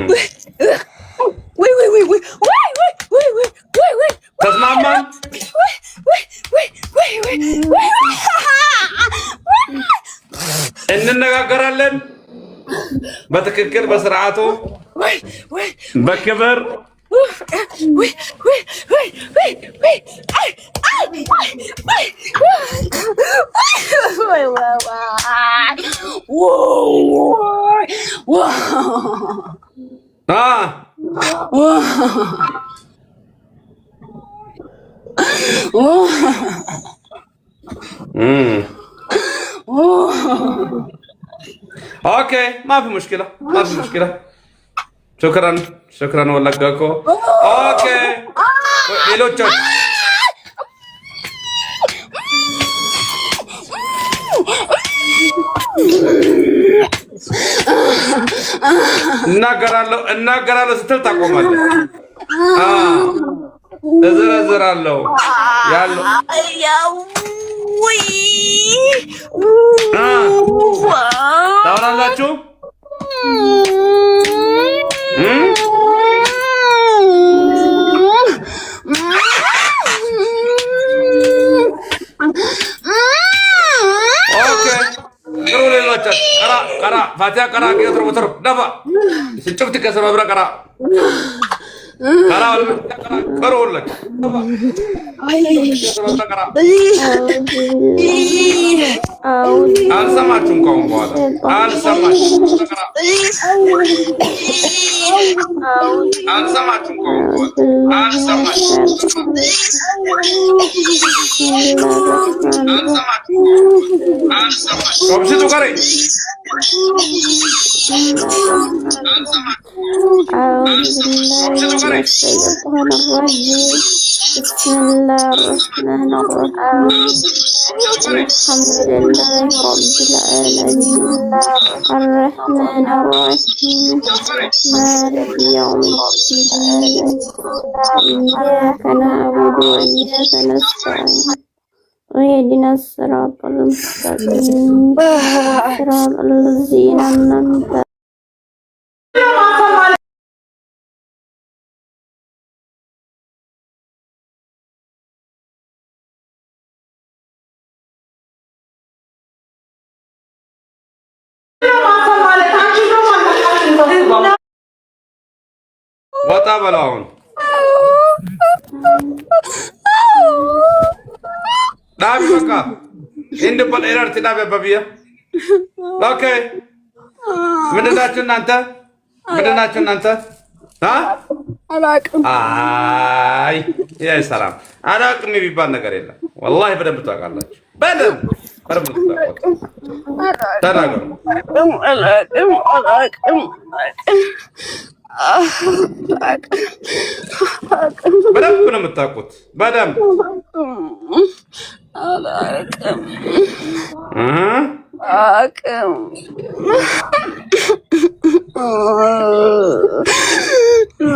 Wait, wait, wait, wait, wait, wait, wait, wait, wait, wait. That's Mama. Wait. እንነጋገራለን በትክክል በስርዓቱ በክብር اوكي ما في مشكله شكرا والله كاكو اوكي ሌሎች እናገራለሁ ስትል ታቆማለህ እዘረዝራለሁ ያለው ታውራላችሁ قرا فاتحة قرا كيتر وتر دفع شفت كسر مبرا قرا ولا قرا لك አልሰማችሁም ከሆነ በኋላ وبشتو قري بسم الله الرحمن الرحيم الحمد لله رب العالمين الرحمن الرحيم مالك يوم الدين إياك نعبد وإياك نستعين اهدنا الصراط المستقيم صراط الذين أنعمت ወጣ በለው አሁን ዳቢ በቃ እንደ በሌራር ትዳበ በቢያ ኦኬ ምንድናችሁ እናንተ አላቅም አይ ያ ሰላም አላቅም የሚባል ነገር የለም والله በደንብ ታውቃላችሁ በደንብ ተናገሩ አላቅም በደንብ ነው የምታውቁት በደንብ አላቅም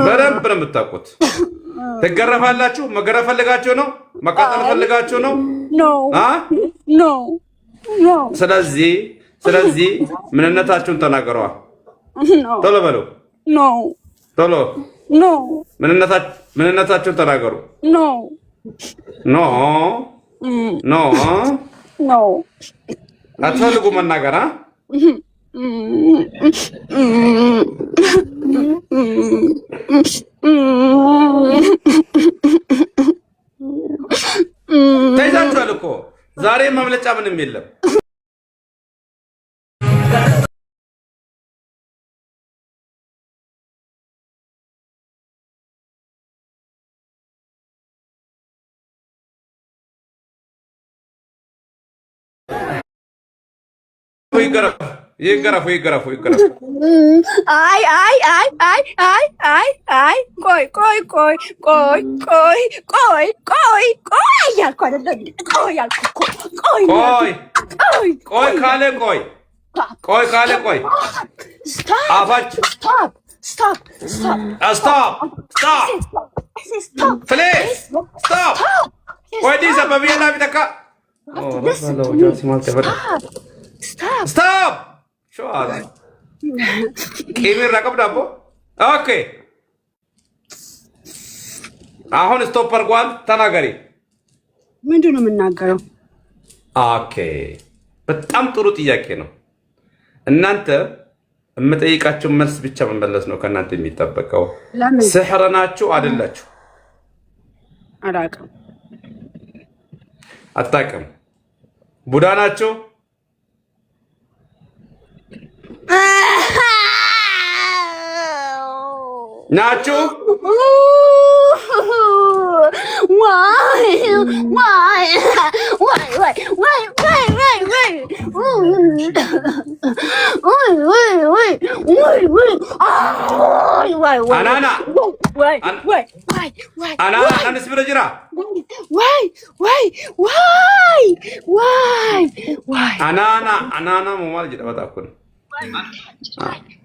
በደንብ ነው የምታውቁት ትገረፋላችሁ መገረፍ ፈልጋችሁ ነው መቃጠል ፈልጋችሁ ነው ኖ ስለዚህ ምንነታችሁን ተናገሯ ቶሎ በሉ ቶሎ ምንነታችሁን ተናገሩ ኖ አትፈልጉ መናገር ተይዛችኋል እኮ ዛሬ ማምለጫ ምንም የለም ይገረፉ አይ ያልኩ አይደለም ቆይ ካለ አፋች Stop. Please stop. Why this up here na bitaka? Oh, stop. Show ala. Kimi rakab dabo? ኦኬ አሁን ስቶፕ አድርጓል። ተናገሪ። ምንድን ነው የምናገረው? ኦኬ በጣም ጥሩ ጥያቄ ነው። እናንተ የምጠይቃችሁን መልስ ብቻ መመለስ ነው ከእናንተ የሚጠበቀው። ስሕር ናችሁ አይደላችሁ? አላውቅም። አታውቅም? ቡዳ ናችሁ? ናችሁ? አናና አናና አንስ ብረጅራ አናና አናና ሙማል ጅዳ ኩን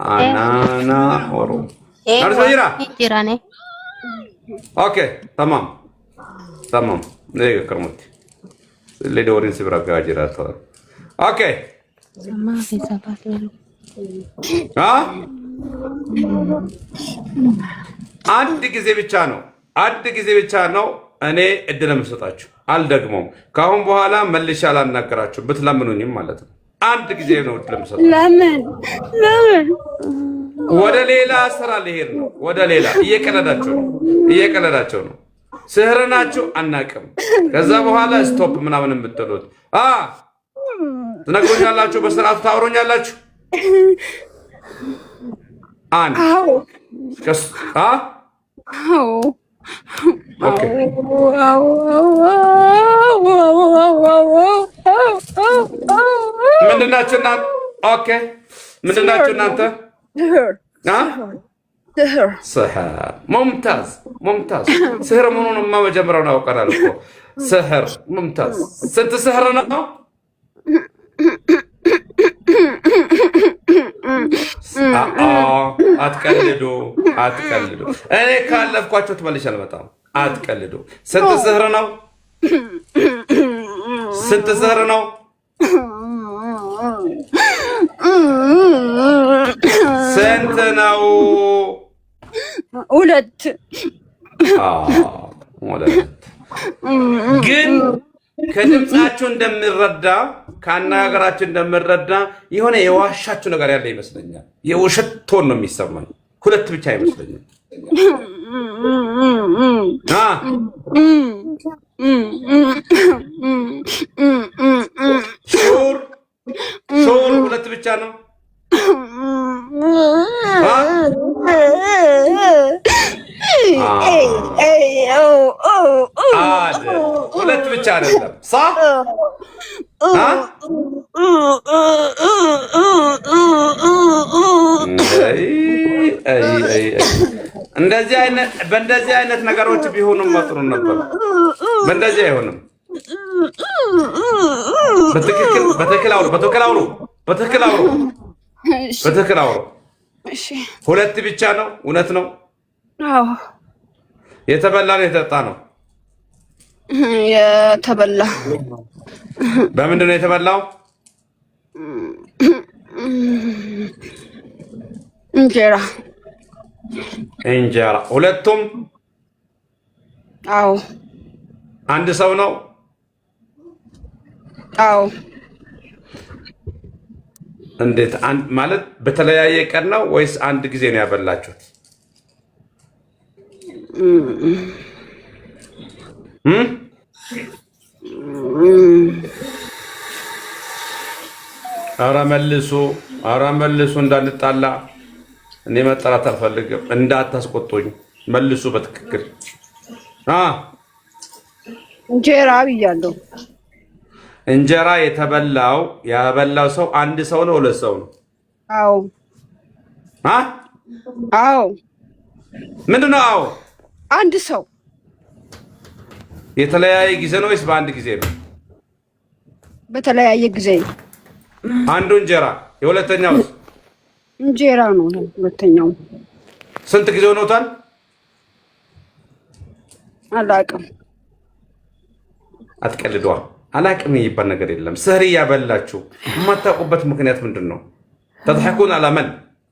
አናና ወሮ አንስ ብረጅራ ጅራኔ ኦኬ تمام تمام نيجا كرمتي اللي دورين سبرا كاجرا اوكي ما في زبط ها አንድ ጊዜ ብቻ ነው እኔ እድል የምሰጣችሁ። አልደግሞም። ካሁን በኋላ መልሼ አላናገራችሁ ብትለምኑኝም ማለት ነው። አንድ ጊዜ ነው እድል የምሰጣችሁ። ለምን ወደ ሌላ ስራ ልሄድ ነው። ወደ ሌላ እየቀለዳችሁ ነው። ስህር ናችሁ አናቅም። ከዛ በኋላ ስቶፕ ምናምን የምትሉት ትነግሩኛላችሁ፣ በስርዓቱ ታወሩኛላችሁ። አንድ ምንድናችሁ እናንተ? ኦኬ ምንድናችሁ እናንተ? ስሕር ሙምታዝ ስሕር መሆኑንማ መጀመሪያው ነው አውቀናል እኮ። ስሕር ሙምታዝ። ስንት ስሕር ነው? አትቀልዱ። እኔ ካለፍኳቸው ትመልሽ አልመጣም። አትቀልዱ። ስንት ስሕር ነው? ስንት ነው? ሁለት። ግን ከድምጻችሁ እንደምረዳ ከአነጋገራችሁ እንደምረዳ የሆነ የዋሻችሁ ነገር ያለ ይመስለኛል። የውሸት ቶን ነው የሚሰማኝ። ሁለት ብቻ አይመስለኝም። ሹር ሁለት ብቻ ነው። ሁለት ብቻ አይደለም። በእንደዚህ አይነት ነገሮች ቢሆኑም መጥሩ ነበር። በእንደዚህ አይሆንም። በትክክል አውሩ። ሁለት ብቻ ነው። እውነት ነው። የተበላ ነው የተጠጣ ነው? የተበላ። በምንድን ነው የተበላው? እንጀራ። ሁለቱም? አዎ። አንድ ሰው ነው? አዎ። እንዴት ማለት በተለያየ ቀን ነው ወይስ አንድ ጊዜ ነው ያበላችሁት? ኧረ መልሱ እንዳንጣላ። እኔ መጠራት አልፈልግም። እንዳታስቆጡኝ። መልሱ በትክክል። እንጀራ ብያለሁ። እንጀራ ያበላው ሰው አንድ ሰው ነው ሁለት ሰው ነው? አዎ። ምንድን ነው? አዎ አንድ ሰው። የተለያየ ጊዜ ነው ወይስ በአንድ ጊዜ ነው? በተለያየ ጊዜ ነው። አንዱ እንጀራ፣ የሁለተኛው እንጀራ ነው። ሁለተኛው ስንት ጊዜ ሆኖታል? አላውቅም። አትቀልዷ። አላውቅም የሚባል ነገር የለም። ስህር እያበላችሁ የማታውቁበት ምክንያት ምንድን ነው? ተضحكون على من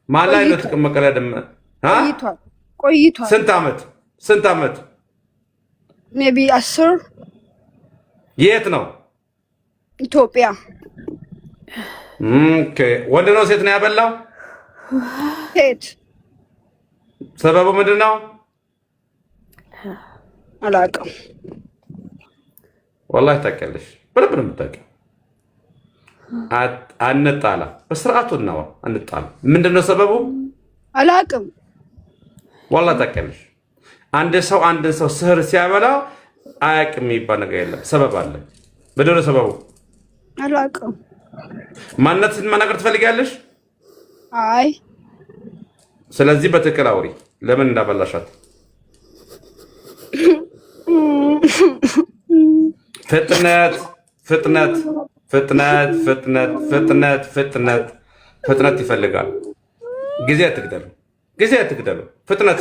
ما لا ينطق مقلد ቆይቷል። ስንት ዓመት? ሜቢ 10። የት ነው? ኢትዮጵያ። ኦኬ። ወንድ ነው ሴት ነው ያበላው? ሴት። ሰበቡ ምንድን ነው? አላውቅም። ወላሂ ታውቂያለሽ፣ በደንብ ነው የምታውቂው። አንጣላ፣ በስርዓቱ ነው አንጣላ። ምንድን ነው ሰበቡ? አላውቅም። ወላሂ ታውቂያለሽ። አንድን ሰው ስህር ሲያበላ አያውቅም የሚባል ነገር የለም። ሰበብ አለ። ምንድን ነው ሰበቡ? አላውቅም። ማንነትሽን መናገር ትፈልጊያለሽ? አይ። ስለዚህ በትክክል አውሪ። ለምን እንዳበላሻት? ፍጥነት ይፈልጋል። ጊዜ አትግደሉ። ፍጥነት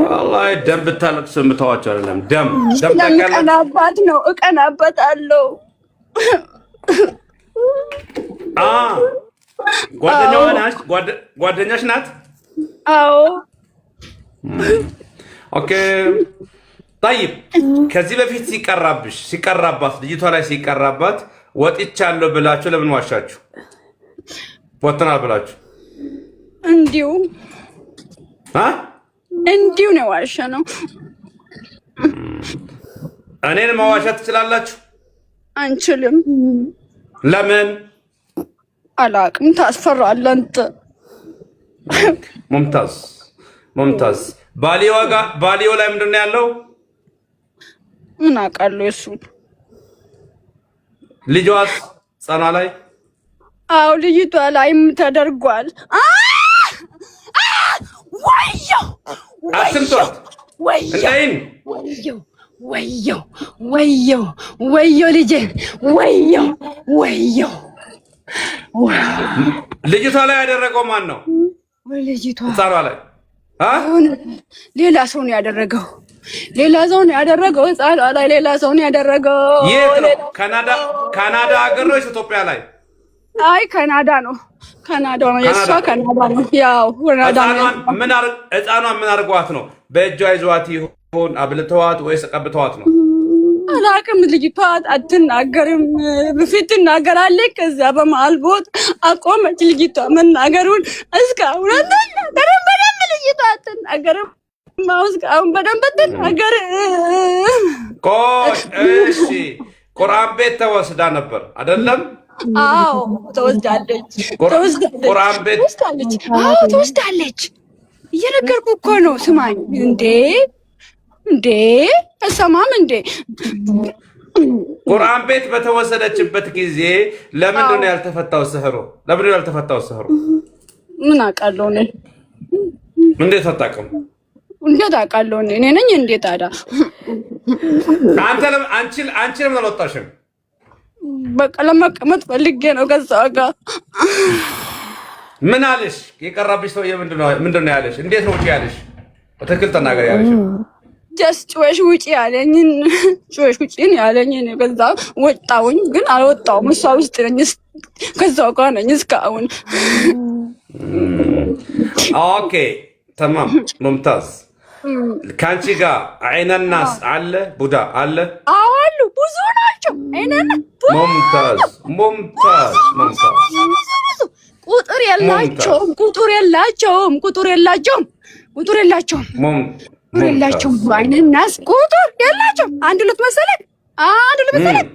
ወላሂ ደም ብታለቅሱ የምተዋቸው አይደለም። ደም እቀናባት ነው። እቀናበታለሁ። ጓደኛሽ ናት? አዎ። ኦኬ ጠይብ። ከዚህ በፊት ሲቀራባት ልጅቷ ላይ ሲቀራባት ወጥቻለሁ ብላችሁ ለምን ዋሻችሁ? ወጥተናል ብላችሁ እንዲሁ ነው ዋሸነው። እኔን መዋሻት ትችላላችሁ? አንችልም። ለምን? አላውቅም። ታስፈራለህ አንተ። ሙምታዝ ባሊዮ ላይ ምንድን ነው ያለው? ምን አውቃለሁ እሱ። ልጇስ ህፃኗ ላይ? አዎ ልጅቷ ላይም ተደርጓል። አትምቷት። ወዮ ልጄን ወዮ። ልጅቷ ላይ ያደረገው ማን ነው? ልጅቷ ህፃኗ ላይ ሌላ ሰው ነው ያደረገው። ህፃኗ ላይ ሌላ ሰው ነው ያደረገው። የት ነው? ካናዳ ሀገር ነው? ኢትዮጵያ ላይ? አይ ካናዳ ነው። የእሷ ካናዳ ነው። ያው ህፃኗን ምን አድርጓት ነው? በእጇ ይዟት ይሆን አብልተዋት ወይስ ቀብተዋት ነው? አላውቅም። ልጅቷ አትናገርም። በፊት ትናገራለች። ከዛ በመሀል ቦት አቆመች። ልጅቷ መናገሩን እስካሁን በደንብ ልጅቷ አትናገርም። እስካሁን በደንብ ትናገር። እሺ ቁርአን ቤት ተወስዳ ነበር አይደለም? አዎ ተወስዳለች። ቁርአን ቤት ተወስዳለች። እየነገርኩህ እኮ ነው። ስማኝ እንዴ እሰማም እንዴ? ቁርአን ቤት በተወሰደችበት ጊዜ ለምንድን ነው ያልተፈታው ስህሩ? ምን አውቃለሁ እኔ። እንዴት አታውቅም? እንዴት አውቃለሁ እኔ ነኝ እንዴ ታዲያ? አንቺ ለምን አልወጣሽም? በቃ ለመቀመጥ ፈልጌ ነው ከዛ ጋር። ምን አለሽ? የቀራብሽ ሰውዬ ምንድን ነው ያለሽ? እንዴት ነው ውጪ ያለሽ? በትክክል ተናገር ያለሽ። ጀስት ጩኸሽ ውጪ ያለኝን ከዛ ወጣሁኝ፣ ግን አልወጣሁም። እሷ ውስጥ ነኝ፣ ከዛው ጋር ነኝ እስካሁን። ኦኬ ተማም ሙምታዝ። ከአንቺ ጋር አይነናስ አለ? ቡዳ አለ? አዎ አሉ፣ ብዙ ናቸው። አይነና ሙምታዝ ቁጥር የላቸውም። አይነናስ ቁጥር የላቸውም። አንድ ሁለት መሰለህ?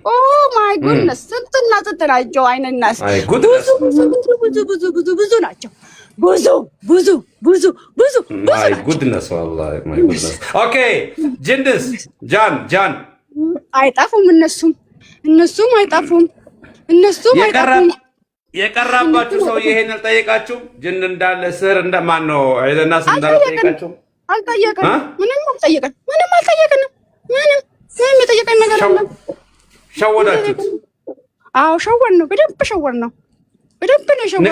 ኦ ማይ ጉድነስ! ስንትና ስንት ናቸው አይነናስ? ብዙ ናቸው። ብዙ ማይ ጉድነስ ወላሂ ማይ ጉድነስ። ኦኬ ጃን አይጠፉም። እነሱም አይጠፉም። የቀራባችሁ ሰው ይሄን አልጠየቃችሁም? ጅን እንዳለ ስህር እንደማን ነው አይደናስ እንዳለ ጠየቃችሁ? አልጠየቀንም። ምንም አልጠየቀንም። ምንም የጠየቀን ነገር የለም። ሸወዳችሁት? አዎ ሸወድ ነው። በደንብ ሸወድ ነው። በደንብ ነው ሸወድ።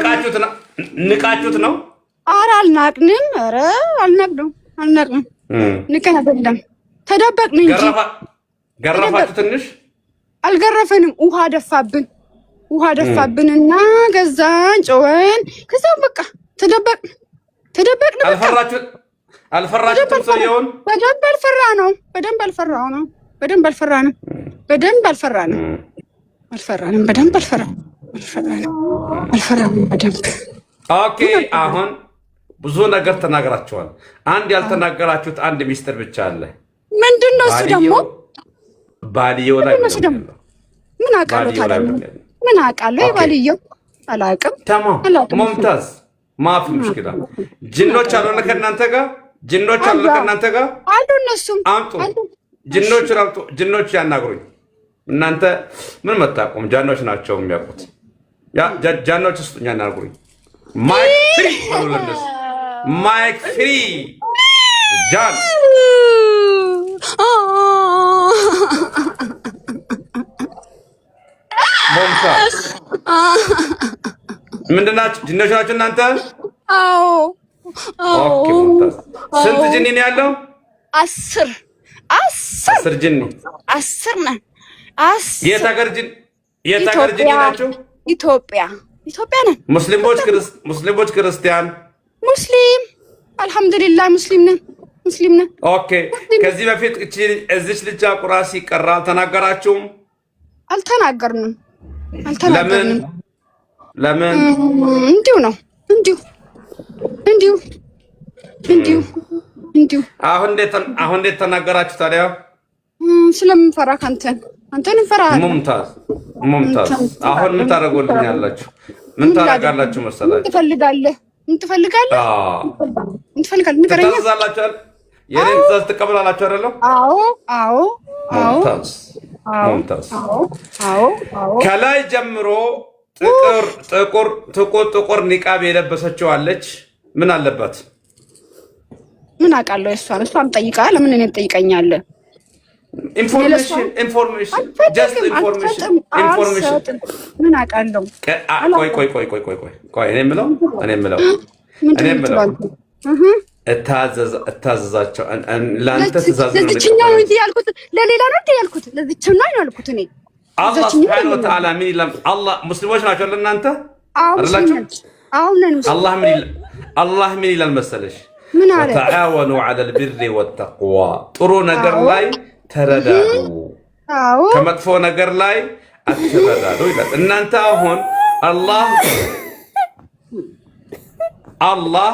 ንቃችሁት ነው? ኧረ አልናቅንም። ንቀን አይደለም ተደበቅን እንጂ። ገረፋችሁ? ትንሽ አልገረፈንም። ውሃ ደፋብን። ውሃ ደፋብንና ገዛን ጮኸን። ከዛም በቃ ተደበቅን። አልፈራችሁም? ሰውየውን በደንብ አልፈራነውም። ኦኬ። አሁን ብዙ ነገር ተናግራችኋል። አንድ ያልተናገራችሁት አንድ ሚስጥር ብቻ አለ። ምንድነው እሱ ደግሞ? ባልየው ላይ ምን አውቃለሁ ታዲያ? ምን አውቃለሁ? የባልየው አላውቅም። ተማም ሙምታዝ ማፍ ሙሽኪላ። ጅኖች አሉ ከእናንተ ጋር አሉ። እነሱም አምጡ ጅኖች ያናግሩኝ። እናንተ ምን መጣቆም ጃኖች ናቸው የሚያውቁት። ጃኖች ውስጥ ያናግሩኝ። ማይክ ፍሪ ወለንደስ ማይክ ፍሪ ጃን ሙምታዝ ምንድን ናችሁ? ጅኖች ናችሁ እናንተ? አዎ። ኦኬ ሙምታዝ ስንት ጅኒ ነው ያለው? 10 ጅኒ። 10 ነን። የት ሀገር ጅኒ ናችሁ? ኢትዮጵያ ነን። ሙስሊሞች ክርስቲያን? ሙስሊም አልሐምዱሊላህ ሙስሊም ነን። ኦኬ። ከዚህ በፊት እዚች ልጅ ቁራ ሲቀራ አልተናገራችሁም? አልተናገርንም። ለምን? እንዲሁ ነው። አሁን እንዴት ተናገራችሁ ታዲያ? ስለምንፈራ አንተን እንፈራለን። ሙምታዝ አሁን ምን ታደርጉልኛላችሁ? ምን ታደርጋላችሁ መሰላችሁ? ምን ትፈልጋለህ? ንገረኝ። ትታዘዛላችሁ? የኔን ትእዛዝ ትቀበላላችሁ አይደለም? አዎ። ሙምታዝ ከላይ ጀምሮ ጥቁር ኒቃብ የለበሰችው አለች። ምን አለባት? ምን አውቃለሁ? እሷን ጠይቃ። ለምን እኔን ትጠይቀኛለህ? ኢንፎርሜሽን ምን አውቃለሁ? ቆይ እኔ የምለው እታዘዛቸው ለአንተ ትእዛዝ ነው። ለዚችኛው እንጂ ያልኩት ለሌላ ነው እንዴ ያልኩት? ለዚችኛው ነው ያልኩት እኔ። አላህ ሱብሓነሁ ወተዓላ ምን ይላል? አላህ ሙስሊሞች ናቸው ለእናንተ አይደላችሁ? አላህ ምን ይላል መሰለሽ? ወተዓወኑ ዐለል ቢሪ ወተቅዋ፣ ጥሩ ነገር ላይ ተረዳዱ፣ ከመጥፎ ነገር ላይ አትረዳዱ ይላል። እናንተ አሁን አላህ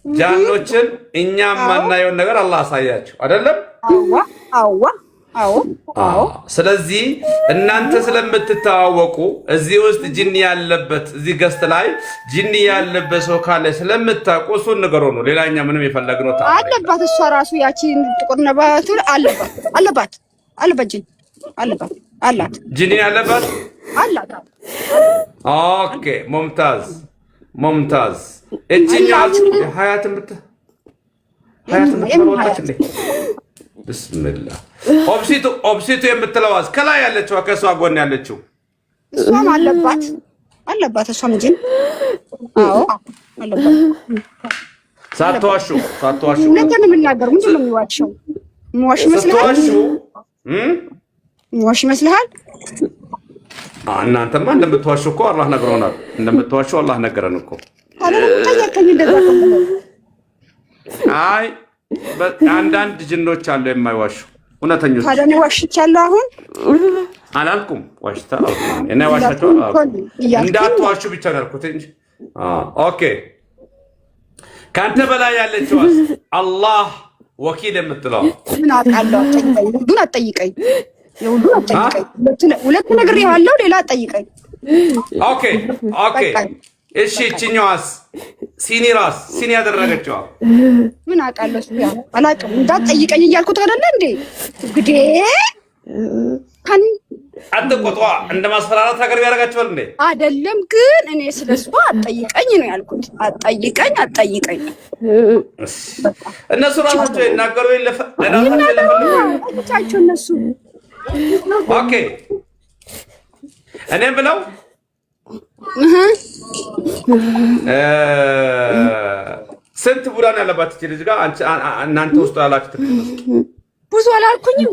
ጃኖችን እኛ የማናየውን ነገር አላህ አሳያቸው አይደለም? አዎ። ስለዚህ እናንተ ስለምትተዋወቁ እዚህ ውስጥ ጅኒ ያለበት እዚህ ገስት ላይ ጅኒ ያለበት ሰው ካለ ስለምታውቁ እሱን ንገሩ ነው። ሌላኛ ምንም የፈለግነው አለባት። እሷ ራሱ ያቺ ጥቁር ነባቱ አለባት ጅኒ አላት። ጅኒ አለባት አላት። ኦኬ ሙምታዝ እቺኛው ሀያትን ወጣች እንዴ? ብስምላህ ኦብሲቱ የምትለዋዝ ከላይ ያለችው ከሷ ጎን ያለችው እሷም አለባት። እሷም ጅን አለባት። ሳትዋሹ እውነቱን የምናገር ምንድን ነው የሚዋሸው? የሚዋሽ ይመስልሃል? እናንተማ እንደምትዋሹ እኮ አላህ ነግሮናል። እንደምትዋሹ አላህ ነገረን እኮ። አይ አንዳንድ ጅኖች አሉ የማይዋሹ እውነተኞች። ታዲያ እኔ ዋሽቻለሁ? አሁን አላልኩም። ዋሽታ እኔ ዋሽታችሁ እንዳትዋሹ ብቻ ነው ያልኩት እንጂ። ኦኬ ከአንተ በላይ ያለችው አላህ ወኪል የምትለው ምን አውቃለሁ? ሁሉን አትጠይቀኝ። ሁለት ነገር ያለው ሌላ አትጠይቀኝ። ኦኬ እሺ እችኛዋስ ሲኒ ያደረገችዋ ምን አውቃለሁ? አላውቅም። እንዳትጠይቀኝ እያልኩት አይደለ እንዴ? እንግዲህ አትቆጧ። እንደ ማስፈራራት ነገር ያደርጋችኋል እንዴ? አይደለም። ግን እኔ ስለሷ አትጠይቀኝ ነው ያልኩት። አትጠይቀኝ። እነሱ ራሳቸው ይናገሩ ራሳቸው እነሱ። ኦኬ እኔም ብለው ስንት ቡዳ ነው ያለባት እቺ ልጅ ጋር? እናንተ ውስጥ ያላችሁት ብዙ አላልኩኝም።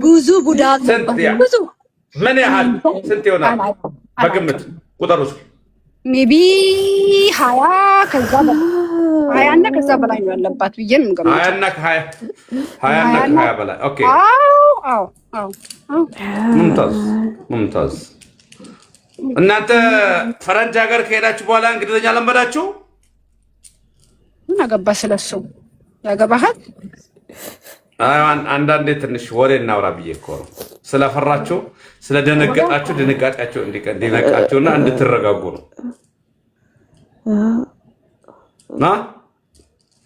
ብዙ ቡዳ ብዙ ምን ያህል ስንት ይሆናል በግምት ቁጥሩ? ሜቢ 20 ከዛ በላይ 20 እና ከዛ በላይ ነው ያለባት ብዬ ነው የምገምተው። 20 እና ከ20 በላይ። ኦኬ አዎ ሙምታዝ። እናንተ ፈረንጅ ሀገር ከሄዳችሁ በኋላ እንግሊዝኛ ለመዳችሁ? ምን አገባ ስለሱ ያገባሃል? አንዳንዴ ትንሽ ወሬ እናውራ ብዬ እኮ ነው። ስለፈራችሁ ስለደነገጣችሁ ድንጋጤያችሁ እንዲነቃችሁና እንድትረጋጉ ነው።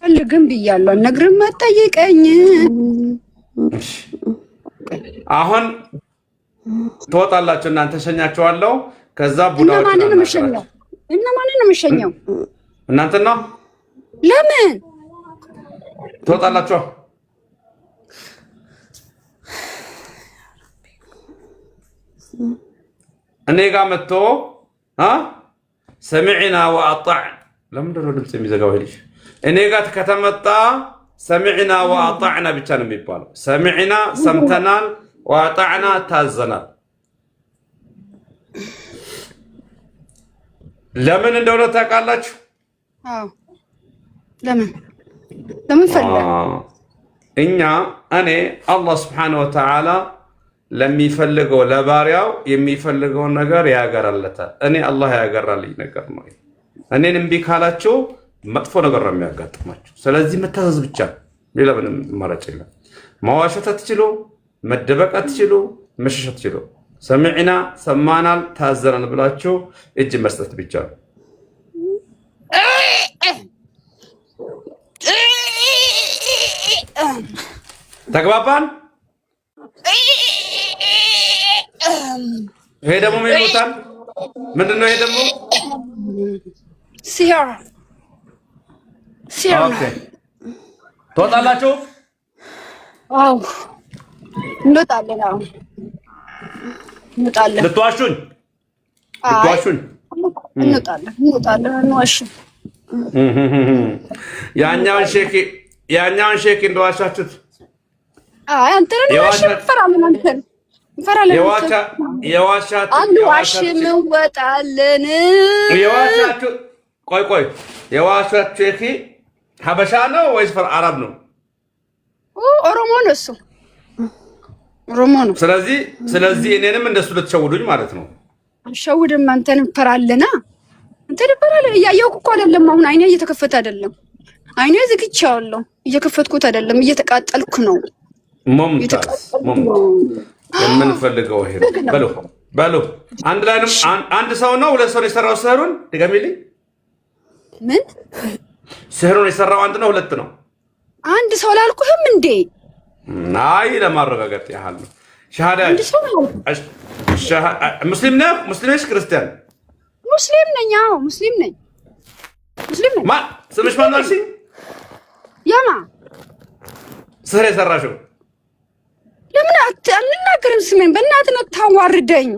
ፈልግም ብያለሁ። ነግርም መጠይቀኝ። አሁን ትወጣላችሁ። እናንተ ሸኛችኋለሁ። ከዛ ቡዳዎች ማንን ነው የምሸኘው? እናንተ ነው። ለምን ትወጣላችሁ? እኔ ጋር መጥቶ ሰሚዕና ወአጣዕ ለምንድን ነው ድምፅ የሚዘጋው? ልጅ እኔ ጋር ከተመጣ ሰሚዕና ወአጣዕና ብቻ ነው የሚባለው። ሰሚዕና ሰምተናል፣ ወአጣዕና ታዘናል። ለምን እንደሆነ ታውቃላችሁ? ለምን ፈለግ እኔ አላህ ስብሓነሁ ወተዓላ ለሚፈልገው ለባሪያው የሚፈልገውን ነገር ያገራለታል። እኔ አላህ ያገራልኝ ነገር ነው። እኔን እምቢ ካላችሁ መጥፎ ነገር ነው የሚያጋጥማችሁ። ስለዚህ መታዘዝ ብቻ፣ ሌላ ምንም ማረጭ የለም። መዋሸት አትችሉ፣ መደበቅ አትችሉ፣ መሸሽ አትችሉ። ሰሚዕና ሰማናል፣ ታዘናል ብላችሁ እጅ መስጠት ብቻ ነው። ተግባባን? ይሄ ደግሞ ምን ይሉታል? ምንድን ነው ይሄ ደግሞ? ሲያር ኦኬ። ትወጣላችሁ? አዎ እንወጣለን። አዎ እንወጣለን። ልትዋሹኝ? እንወጣለን። እንዋሽም። ያኛውን ሼክ እንደዋሻችሁት? አይ አንተ ነው ዋሽፈራ ምን አንተን አንዋሽም እንወጣለን። ቆይ የዋሻችሁ ሼክ ሀበሻ ነው ወይስ አረብ ነው? ኦሮሞ ነው እሱ፣ ኦሮሞ ነው። ስለዚህ እኔንም እንደሱ ልትሸውዱኝ ማለት ነው? አልሸውድም። አንተን እንፈራለና እያየሁ እኮ አይደለም። አሁን አይኔ እየተከፈተ አይደለም። አይኔ ዝግቻለሁ፣ እየከፈትኩት አይደለም፣ እየተቃጠልኩ ነው። ሙምታዝ የምንፈልገው ይሄ ነው። በሉ አንድ ላይ ነው። አንድ ሰው ነው ሁለት ሰው ነው የሰራው ስህሩን? ድገሚልኝ። ምን ስህሩን የሰራው አንድ ነው ሁለት ነው? አንድ ሰው ላልኩህም እንዴ? አይ ለማረጋገጥ ያህል ነው። ሸሃዳ ሙስሊም ነህ? ሙስሊም ነሽ? ክርስቲያን? ሙስሊም ነኝ። አዎ ሙስሊም ነኝ። ማን ስምሽ ማን ነው? ያማ ስህር የሰራሽው ለምን አልናገርም? ስሜን በእናትህ ነው ታዋርደኝ።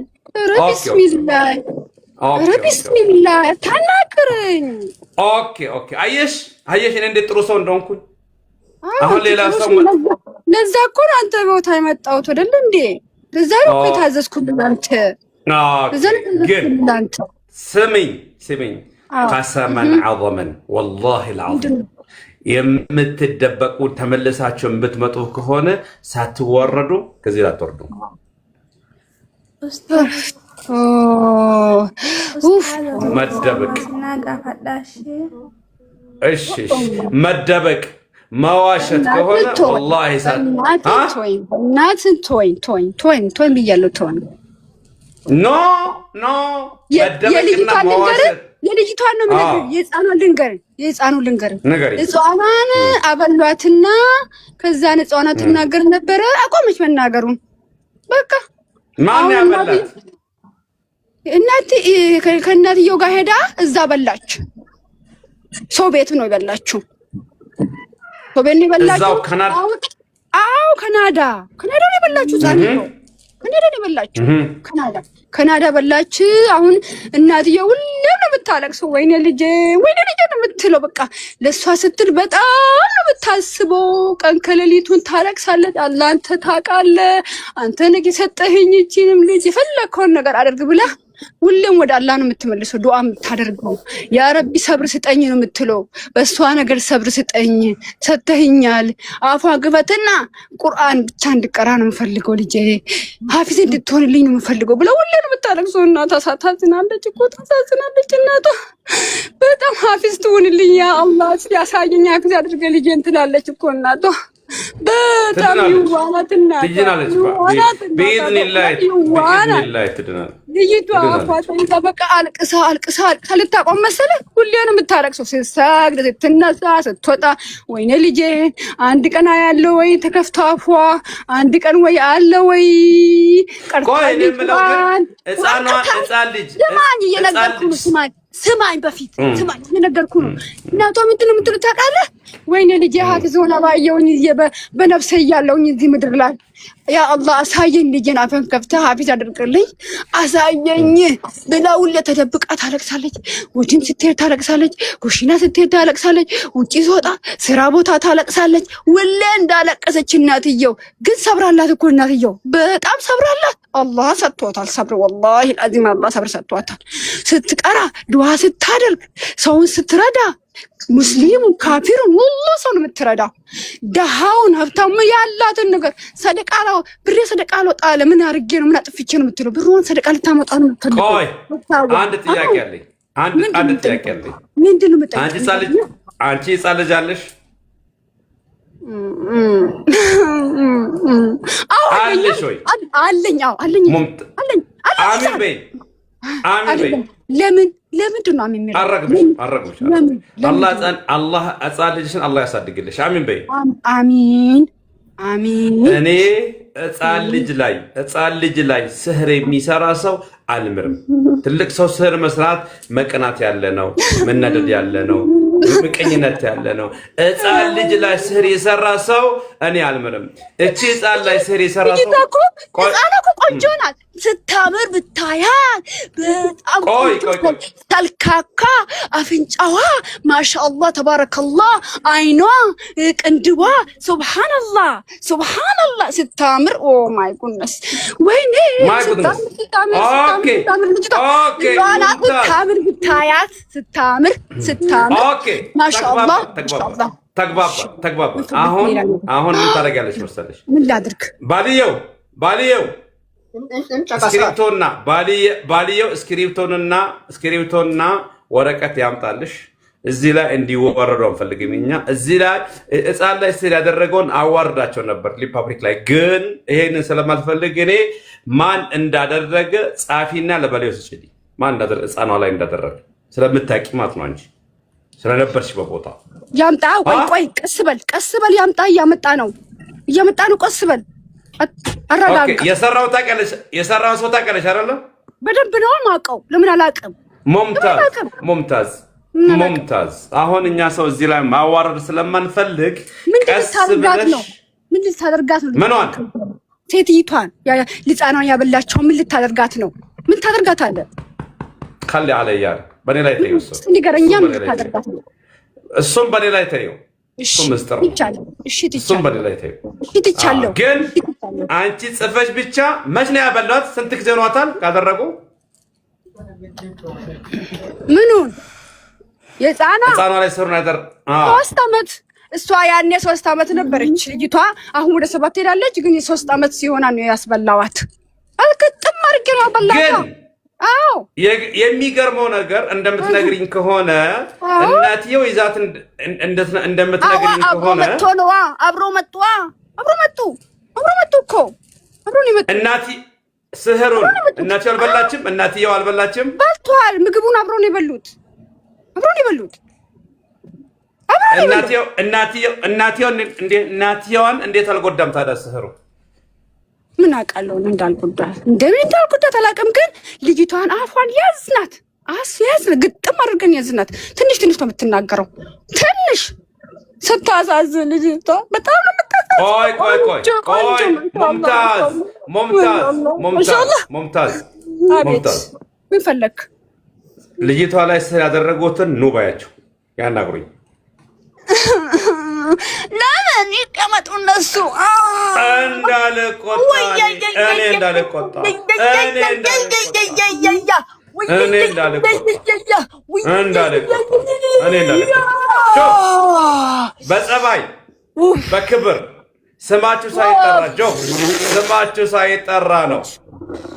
ቢስሚላህ ታናግረኝ። ኦኬ አየሽ እኔ እንዴት ጥሩ ሰው እንደሆንኩኝ። አሁን ሌላ ሰው ለዛ እኮ ነው አንተ ቦታ የመጣሁት አይደል እንዴ? ለዛ ነው እኮ የታዘዝኩልህ አንተ። ግን ስሚኝ ቀሰመን ዐዘመን ወላሂ ልዐዚም የምትደበቁ ተመልሳችሁ የምትመጡ ከሆነ ሳትወረዱ ከዚህ ላትወርዱ። መደበቅ መደበቅ መዋሸት ከሆነ ወላሂ ቶኝ ብያለሁ። ኖ መደበቅና መዋሸት የልጅቷን ነው የምነግርህ። የህፃኑን ልንገርህ። ህፃኗን አበሏትና ከዛን ህፃኗ ትናገር ነበረ። አቆመች መናገሩን። በቃ ማን ያበላት? ከእናትየው ጋር ሄዳ እዛ በላች። ሰው ቤት ነው የበላችው። ሰው ቤት ነው የበላችው። አዎ ካናዳ ነው የበላችው። ዛሬ ነው እንደኔ በላችሁ ካናዳ በላች። አሁን እናትዬ ሁሌ ነው የምታለቅሰው። ወይኔ ልጄ ነው የምትለው። በቃ ለሷ ስትል በጣም ነው የምታስበው። ቀን ከሌሊቱን ታለቅሳለች። አላህ አንተ ታውቃለህ፣ አንተ ነህ የሰጠኸኝ እቺንም ልጅ የፈለከውን ነገር አድርግ ብላ ሁሌም ወደ አላህ ነው የምትመልሰው። ዱዓ የምታደርገው ያ ረቢ ሰብር ስጠኝ ነው የምትለው። በሷ ነገር ሰብር ስጠኝ ሰተኸኛል። አፏ ግፈትና ቁርአን ብቻ እንድቀራ ነው የምፈልገው፣ ልጄ ሐፊዝ እንድትሆንልኝ ነው የምፈልገው ብለው ሁሌ ነው የምታለቅሰው። እናቷ ታሳዝናለች እኮ ታሳዝናለች። እናቷ በጣም ሐፊዝ ትሆንልኝ ያ አላህ ያሳየኝ ሐፊዝ አድርገህ ልጄን ትላለች እኮ እናቷ። በጣም ይዋናትና ልጅቷ አፏ በቃ አልቅሳ ልታቆም መሰለህ። ሁሌ ነው የምታለቅሰው ስትሰግድ፣ ስትነሳ፣ ስትወጣ። ወይኔ ልጄ አንድ ቀን ያለው ወይ ተከፍቶ አፏ አንድ ቀን ወይ አለ ወይ ስማኝ በፊት ስማኝ እየነገርኩ ነው። እናቷ ምንድን ነው የምትሉት ታውቃለህ? ወይኔ ልጄ ሐፊዝ ሆና ባየሁኝ በነፍሴ እያለሁኝ እዚህ ምድር ላይ ያ አላህ አሳየኝ፣ ልጄን አፈን ከፍተህ ሐፊዝ አድርግልኝ አሳየኝ ብላ ሁሌ ተደብቃ ታለቅሳለች። ወዲም ስትሄድ ታለቅሳለች፣ ኩሽና ስትሄድ ታለቅሳለች፣ ውጪ ስወጣ ስራ ቦታ ታለቅሳለች። ሁሌ እንዳለቀሰች እናትየው ግን ሰብራላት እኮ እናትየው በጣም ሰብራላት። አላህ ሰጥቷታል ሰብር፣ ወላሂ አዚም አላህ ሰብር ሰጥቷታል። ስትቀራ ዱዓ ስታደርግ ሰውን ስትረዳ ሙስሊሙ ካፊሩን ሁሉ ሰው ነው የምትረዳ። ደሃውን ሀብታሙ ያላትን ነገር ሰደቃላው ብሬ ሰደቃላው ጣለ ምን አድርጌ ነው ምን አጥፍቼ ነው የምትለው? ብሩን ሰደቃ ልታመጣ ነው የምትለው? ቆይ አንድ ጥያቄ አለኝ። አንድ ጥያቄ አለኝ። ምንድን ነው የምጠይቀው? አንቺ ህፃን ልጅ አለሽ? አለሽ ወይ? አለኝ። አዎ አለኝ። አሚን በይ። አሚን በይ። ለምንድን ነው አሚን? አረግብሽ። አላህ ህፃን ልጅሽን አላህ ያሳድግልሽ። አሚን በይ። አሚን። እኔ ህፃን ልጅ ላይ ስህር የሚሰራ ሰው አልምርም። ትልቅ ሰው ስህር መስራት መቀናት ያለ ነው፣ መናደድ ያለ ነው፣ ምቀኝነት ያለ ነው። ህፃን ልጅ ላይ ስህር የሰራ ሰው እኔ አልምርም። እቺ ህፃን ላይ ስህር የሰራ ሰው ህፃን እኮ ቆንጆ ናት፣ ስታምር ብታያት በጣም ተልካካ፣ አፍንጫዋ ማሻአላህ ተባረከላህ፣ አይኗ፣ ቅንድዋ ሱብሃንአላህ ስታምር። ኦ ማይ ጉድነስ ወይኔ ስታምር ብታያት ስታምር ማሻአላህ ተግባባ። አሁን ምን ታደርጊያለሽ መሰለሽ? ምን ላድርግ? ባልየው እስክሪፕቶንና ወረቀት ያምጣልሽ። እዚህ ላይ እንዲወረዱ አንፈልግም እኛ። እዚህ ላይ ህፃን ላይ ስል ያደረገውን አዋርዳቸው ነበር ሪፐብሊክ ላይ። ግን ይሄንን ስለማልፈልግ እኔ ማን እንዳደረገ ጻፊና ለበሌው ስጭልኝ። ማን እንዳደረገ ህፃኗ ላይ እንዳደረገ ስለምታውቂ ማለት ነው እንጂ ስለነበርሽ በቦታ ያምጣ። ቆይ ቀስ በል ያምጣ። እያመጣ ነው። ቀስ በል አረጋጋ። የሰራው ሰው ታውቂያለሽ አይደለ? በደንብ ነው የማውቀው። ለምን አላውቅም? ሙምታዝ አሁን እኛ ሰው እዚህ ላይ ማዋረድ ስለማንፈልግ ቀስ ብለሽ ምን ልታደርጋት ነው? ምኗን? ሴትዮቷን ልፃኗን ያበላቸው ምን ልታደርጋት ነው? ምን ታደርጋታለህ? ካለ አለያ በኔ ላይ ተይው። ንገረኛ። ምን ልታደርጋት ነው? እሱም በኔ ላይ ተይው። እሱም ምስጥር እሱም በኔ ላይ ተይው። ግን አንቺ ጽፈሽ ብቻ መች ነው ያበሏት? ስንት ጊዜ ሆኗታል ካደረጉ? ምኑን? የህፃኗ ላይ ስሩን ያደር 3 ዓመት። እሷ ያኔ 3 ዓመት ነበረች ልጅቷ። አሁን ወደ 7 ሄዳለች። ግን የ3 ዓመት ሲሆና ነው ያስበላዋት። አልከጥም አድርጌ ነው ያበላዋት። አዎ የሚገርመው ነገር እንደምትነግሪኝ ከሆነ እናትየው ይዛት እንደምትነግሪኝ ከሆነ አብሮ መጡ እኮ ስህሩን እናትየው አልበላችም። እናትየው አልበላችም። በልቷል። ምግቡን አብሮ ነው የበሉት። እናትየዋን እንዴት አልጎዳም ታዲያ ስህሩ? ምን አውቃለሁ እንዳልጎዳት አላውቅም። ግን ልጅቷን አፏን ያዝናት፣ ግጥም አድርገን ያዝናት። ትንሽ ነው የምትናገረው። ትንሽ ስታሳዝን ልጅቷ በጣም ነው የምታሳዝን። ሙምታዝ ምን ፈለክ? ልጅቷ ላይ ያደረጉትን ኑ ባያቸው ያናግሩኝ። ለምን ይቀመጡ እነሱ እንዳልቆጣ በጸባይ በክብር ስማችሁ ሳይጠራ ስማችሁ ሳይጠራ ነው።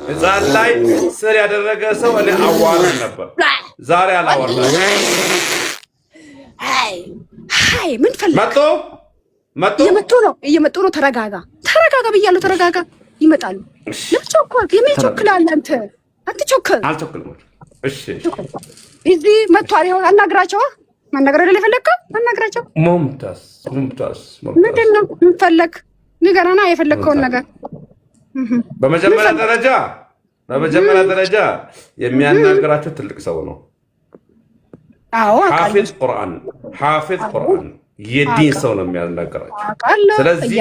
ሕፃን ላይ ስር ያደረገ ሰው እኔ አዋራን ነበር። ዛሬ አላወራም። ምን ፈለግ? እየመጡ ነው። ተረጋጋ ብያለሁ። ተረጋጋ። ይመጣሉ። ለምን ቸኩላል? አንተ አትቸኩል። አልቸኩልም። እሺ እዚህ መጥቷል። ይኸው አናግራቸው። ማናገር አይደል የፈለግከው? አናግራቸው። ሙምታዝ ምንድን ነው የምትፈለግ? ንገረና የፈለግከውን ነገር። በመጀመሪያ ደረጃ የሚያናገራቸው ትልቅ ሰው ነው። ሐፊዝ ቁርአን የዲን ሰው ነው የሚያናገራቸው። ስለዚህ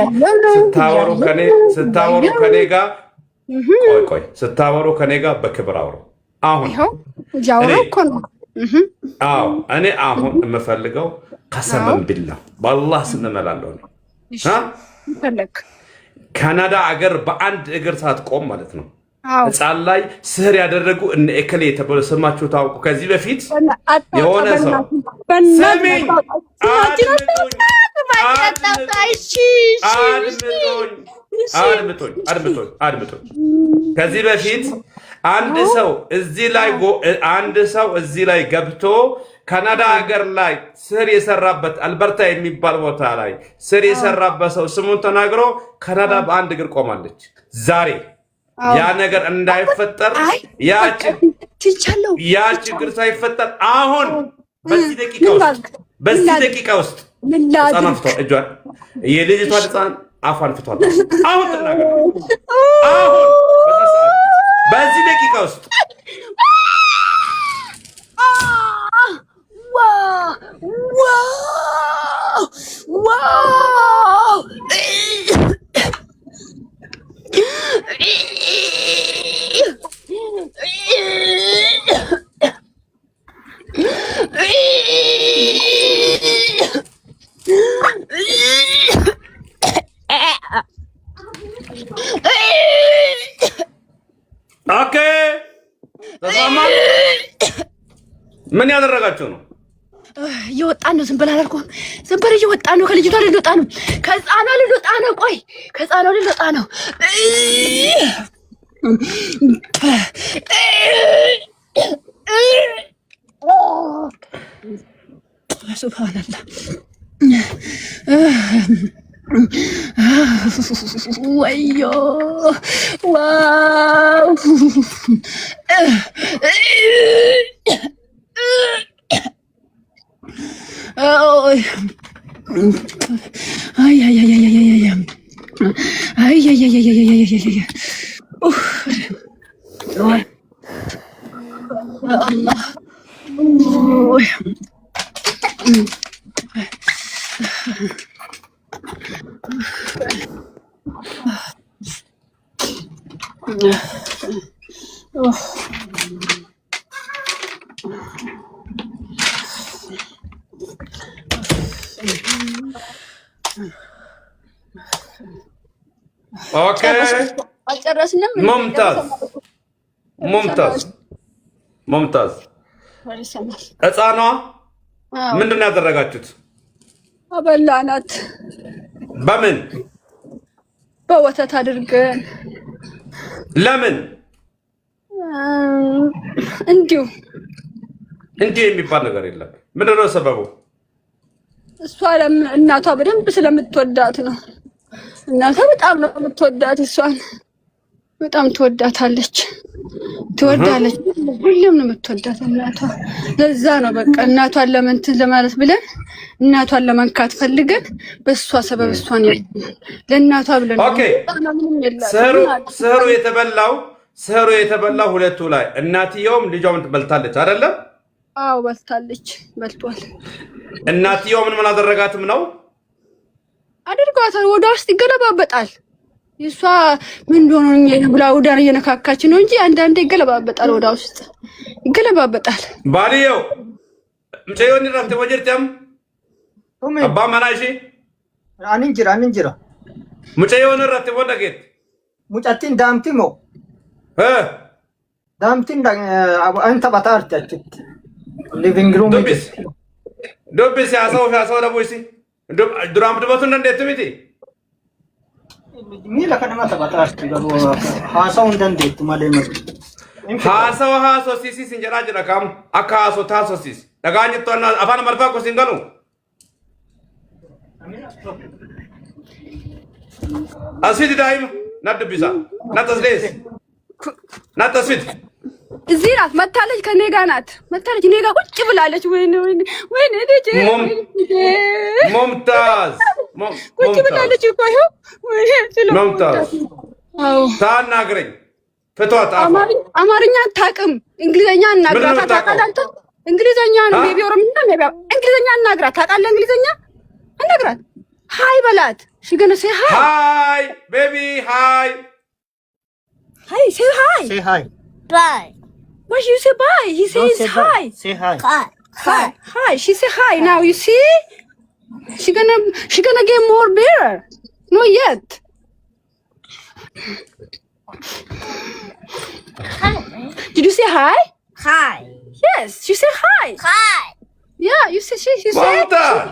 ስታወሩ ከኔ ጋር በክብር አውሩ። እኔ አሁን የምፈልገው ቀሰመን ቢላ በአላህ ስንመላለሁ ነው። ካናዳ አገር በአንድ እግር ሳትቆም ማለት ነው። ሕፃን ላይ ስህር ያደረጉ እነ እከሌ የተባለ ስማችሁ ታውቁ። ከዚህ በፊት የሆነ ሰው አድምጦኝ ከዚህ በፊት አንድ ሰው እዚህ ላይ ገብቶ ካናዳ ሀገር ላይ ስር የሰራበት አልበርታ የሚባል ቦታ ላይ ስር የሰራበት ሰው ስሙን ተናግሮ ካናዳ በአንድ እግር ቆማለች። ዛሬ ያ ነገር እንዳይፈጠር ያ ችግር ሳይፈጠር አሁን በዚህ ደቂቃ ውስጥ ህፃን አፍቷል። እጇን የልጅቷ ህፃን አፏን ፍቷል። አሁን ትናገር። አሁን በዚህ ደቂቃ ውስጥ ኦኬ ተስማማን? ምን ያደረጋችሁ ነው? እየወጣን ነው። ዝም ብለህ አላልኩህም? ዝም ብለህ እየወጣን ነው። ከልጅቷ ልንወጣ ነው። ከህፃኗ ልንወጣ ነው። ቆይ ከህፃኗ ልንወጣ ነው። ሱብሃንአላህ። ወዮ ዋው ኦኬ አልጨረስንም። ሙምታዝ ህፃኗ ምንድን ነው ያደረጋችሁት? አበላናት። በምን? በወተት አድርገን። ለምን? እንዲሁ የሚባል ነገር የለም። ምንድን ነው ሰበቡ? እሷ እናቷ በደንብ ስለምትወዳት ነው። እናቷ በጣም ነው የምትወዳት። እሷን በጣም ትወዳታለች። ሁሌም ነው የምትወዳት እናቷ። ለዛ ነው በቃ እናቷን ለማለት ብለን እናቷን ለመንካት ፈልገን በእሷ ሰበብ እሷን ለእናቷ ብለን ስህሩ የተበላው ሁለቱ ላይ እናትየውም ልጇም በልታለች አይደለም? አዎ በልቷል። እናትየው ምን አደረጋትም ነው አድርጓታል። ወደ ውስጥ ይገለባበጣል። እሷ ምን እንደሆነ ብላ ወዳር እየነካካች ነው እንጂ አንዳንዴ ይገለባበጣል። ወደ ውስጥ ይገለባበጣል። ባልየው ምጨዮኒ ራፍተ ወጀርተም አባ ማናሺ አንንጅራ ምጨዮኒ ራፍተ ወደጌት ሙጫቲን ዳምቲሞ ዳምቲን አንተ ባታርታችት ሊቪንግ ሩም ዶብስ ያሰው ለቦይሲ ዱራም ድበቱ እንዴት ትምቲ ሚላ ከነማ ተባታርት ገሩ ሃሳው እንዴት ማለት ነው ሃሳው ሲሲ ሲንጀራ ጅራካም አካሶ ታሶ ሲሲ ደጋኝቶና አፋን መልፋ ኮ ሲንገሉ አስፊት ዳይም ናድብሳ ናተስሌስ ናተስፊት እዚህ ናት መታለች። ከኔ ጋር ናት መታለች። እኔ ጋር ቁጭ ብላለች። ወይኔ ልጅ ሙምታዝ ቁጭ ብላለች እኮ ይኸው። ሙምታዝ ታናግረኝ ፍቷት። አማርኛ አታውቅም፣ እንግሊዘኛ እናግራት። ታውቃለህ? እንግሊዘኛ ነው ቤቢ ኦሮምኛ ነው ቤቢ እንግሊዘኛ እናግራት። ታውቃለህ? እንግሊዘኛ እናግራት። ሃይ በላት። ሽገነ ሴ ሃይ ሃይ ቤቢ ሃይ ሃይ ሴ ሃይ say hi Bye. What you say bye? He says hi. say hi Hi. Hi. She say hi. Now you see? She gonna get more beer. Not yet. Hi. Did you say hi? Hi. Yes. She said hi. Hi. Yeah. You say she said. ሙምታዝ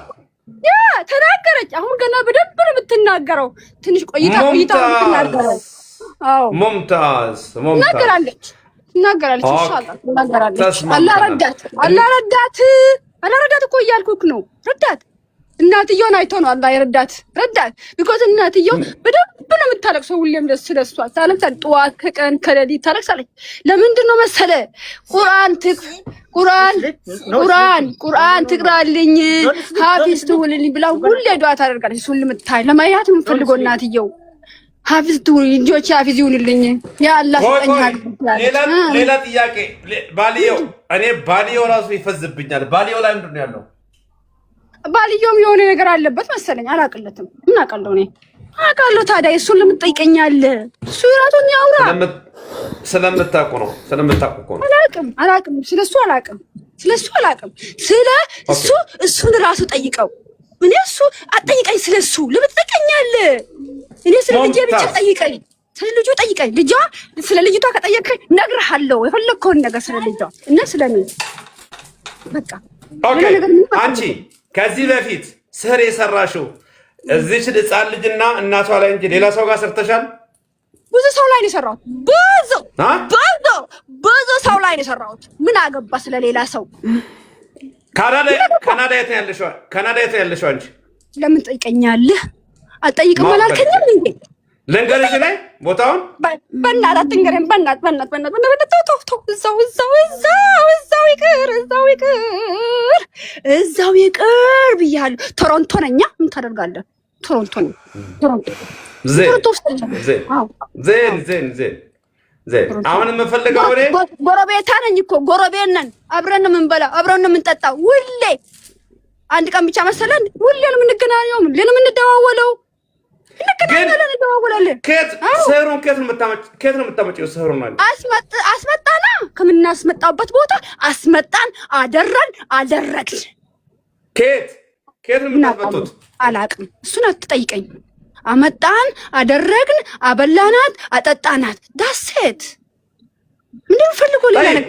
Yeah. ተናገረች። አሁን ገና በደንብ ነው የምትናገረው። ትንሽ ቆይታ የምትናገረው። አዎ ሙምታዝ ትናገራለች። ኢንሻአላህ ትናገራለች። አላህ ረዳት እኮ እያልኩክ ነው። ረዳት እናትየውን አይቶ ነው አላህ የረዳት። ረዳት ቢኮዝ እናትየው በደንብ ነው የምታለቅሰው። ሁሌም ደስ ስለሷ ታለቅሳለች። ጠዋት ከቀን ከሌሊት ታለቅሳለች። ለምንድን ነው መሰለ ቁርአን ትቅራልኝ ሀፊዝ ትሁንልኝ ብላ ሁሌ ዱዓ ታደርጋለች። እሱን ልምታይ ለማያት የምፈልገው እናትየው ሀፊዝ ትሁን ልጆች ሀፊዝ ይሁንልኝ ያ አላህ ሰጠኛል። ሌላ ጥያቄ ባልየው ራሱ ይፈዝብኛል። ባልየው ላይ ምንድን ነው ያለው? ባልየውም የሆነ ነገር አለበት መሰለኝ። አላቅለትም። ምን አውቃለሁ እኔ አውቃለሁ። ታዲያ እሱን ለምን ትጠይቀኛለህ? እሱ የራሱን ያውራ። ስለምታውቁ ነው። አላቅም። ስለሱ አላቅም። እሱን ራሱ ጠይቀው። እኔ እሱ አጠይቀኝ። ስለሱ ለምን ትጠይቀኛለህ? እኔ ስለ ልጄ ብቻ ጠይቀኝ። ስለ ልጁ ጠይቀኝ። ስለ ልጅቷ ከጠየቀኝ እነግርሃለሁ የፈለግከውን ነገር ስለ ልጇ እና ስለኔ በቃ። ኦኬ አንቺ ከዚህ በፊት ስህር የሰራሽው እዚች ህፃን ልጅና እናቷ ላይ እንጂ ሌላ ሰው ጋር ሰርተሻል? ብዙ ሰው ላይ ነው የሰራሁት። ብዙ ሰው ላይ ነው የሰራሁት። ምን አገባ ስለሌላ ሰው? ካናዳ የት ነው ያለሽው አንቺ? ለምን ጠይቀኛለህ? አልጠይቅም አላልከኝም እንዴ? ልንገርሽ ላይ ቦታውን በእናትህ አትንገረኝ። በእናትህ ተው። እዛው ይቅር ብያለሁ። ቶሮንቶ ነኛ። ምን ታደርጋለህ? ቶሮንቶ ነኝ። ዜን አሁን የምፈልገው እኔ ጎረቤታ ነኝ እኮ ጎረቤት ነን። አብረን ነው የምንበላው፣ አብረን ነው የምንጠጣው። ሁሌ አንድ ቀን ብቻ መሰለን ሁሌ ነው የምንገናኘው፣ ሁሌ ነው የምንደዋወለው። ከየት ነው የምታመጪው? ሰሩን ማለት አስመጣና ከምናስመጣበት ቦታ አስመጣን፣ አደረግን። ከየት ነው የምታመጡት? አላቅም። እሱን አትጠይቀኝ። አመጣን፣ አደረግን፣ አበላናት፣ አጠጣናት። ዳሴት ምንድን ፈልጎ ሌላ ነገር?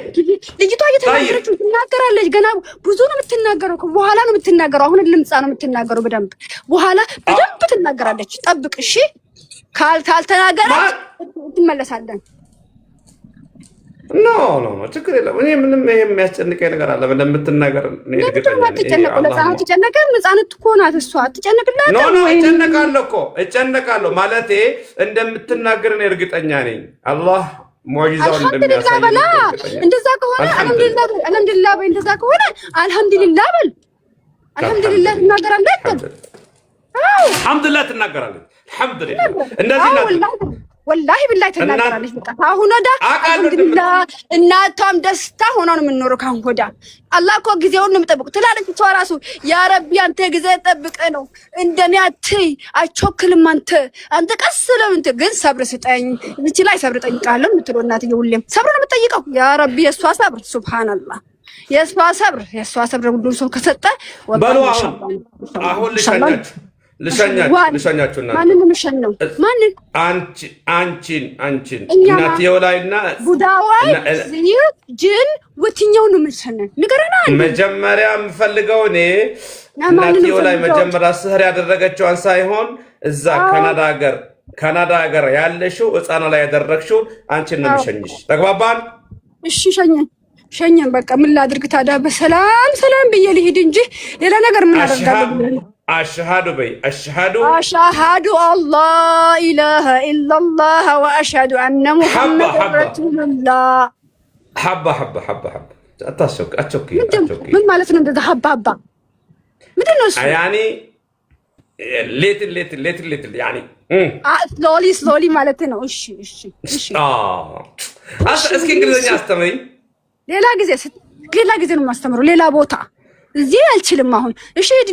ልጅቷ እየተናገረች ትናገራለች። ገና ብዙ ነው የምትናገረው። በኋላ ነው የምትናገረው። አሁን ልምጻ ነው የምትናገረው በደንብ። በኋላ በደንብ ትናገራለች። ጠብቅ እሺ። ካልተናገረች ትመለሳለን። ኖ ችግር የለም። እኔ ምንም የሚያስጨንቀኝ ነገር አለ እንደምትናገር እኔ እርግጠኛ ነኝ። ለህፃናት ትጨነቀም። ህፃናት እኮ ናት እሷ። አትጨነቅላት። ኖ እጨነቃለሁ ማለቴ እንደምትናገር እኔ እርግጠኛ ነኝ። አላህ ሙዕጂዛውን እንደሚያሳይ እንደዛ ከሆነ አልሐምዱሊላህ በል። እንደዛ ከሆነ አልሐምዱሊላህ በል። አልሐምዱሊላህ ትናገራለህ። አልሐምዱሊላህ ትናገራለህ። አልሐምዱሊላህ እንደዚህ ናት ወላሂ ቢላሂ ተናገራለች። በቃ አሁን ወዳ አልሐምዱሊላህ እናቷም ደስታ ሆኖ ነው የምንኖረው። ካሁን ወዳ አላህ እኮ ጊዜውን ነው የሚጠብቁት ትላለች እሷ ራሱ። ያ ረቢ አንተ ጊዜ ጠብቀ ነው እንደኔ አትይ አይቾክልም። አንተ ቀስ ለምን ግን ሰብር ስጠኝ እቺ ላይ ሰብር ጠይቃለሁ የምትለው እናትዬ ሁሌም ሰብር ነው የምትጠይቀው። ያ ረቢ የሷ ሰብር ሱብሃንአላህ የሷ ሰብር ሁሉ ሰው ከሰጠ በሉ አሁን ልሸኛችሁ ማንን ልሸኘው? ማንን? አንቺን እናትየው ላይና ቡዳዋይ ጅን ወትኛው ነው የምትሰነን ንገረና። መጀመሪያ የምፈልገው እኔ እናትየው ላይ መጀመሪያ ስህር ያደረገችዋን ሳይሆን እዛ ካናዳ ሀገር ያለሽው ሕፃኗ ላይ ያደረግሽው አንቺን ነው የምሸኝሽ። ተግባባን? እሺ ሸኘን በቃ ምን ላድርግ ታዲያ? በሰላም ብዬ ልሂድ እንጂ ሌላ ነገር ምን አደርጋለሁ? أشهد الله إله إلا الله وأشهد أن محمد رسول الله. حبة أتشوكي من مالتنا أنت حبة مدن يعني ليتل يعني سلولي مالتنا إيش اسكي انجليزي استمري ሌላ ጊዜ ነው የማስተምረው ሌላ ቦታ እዚህ አልችልም አሁን። እሺ ሂድ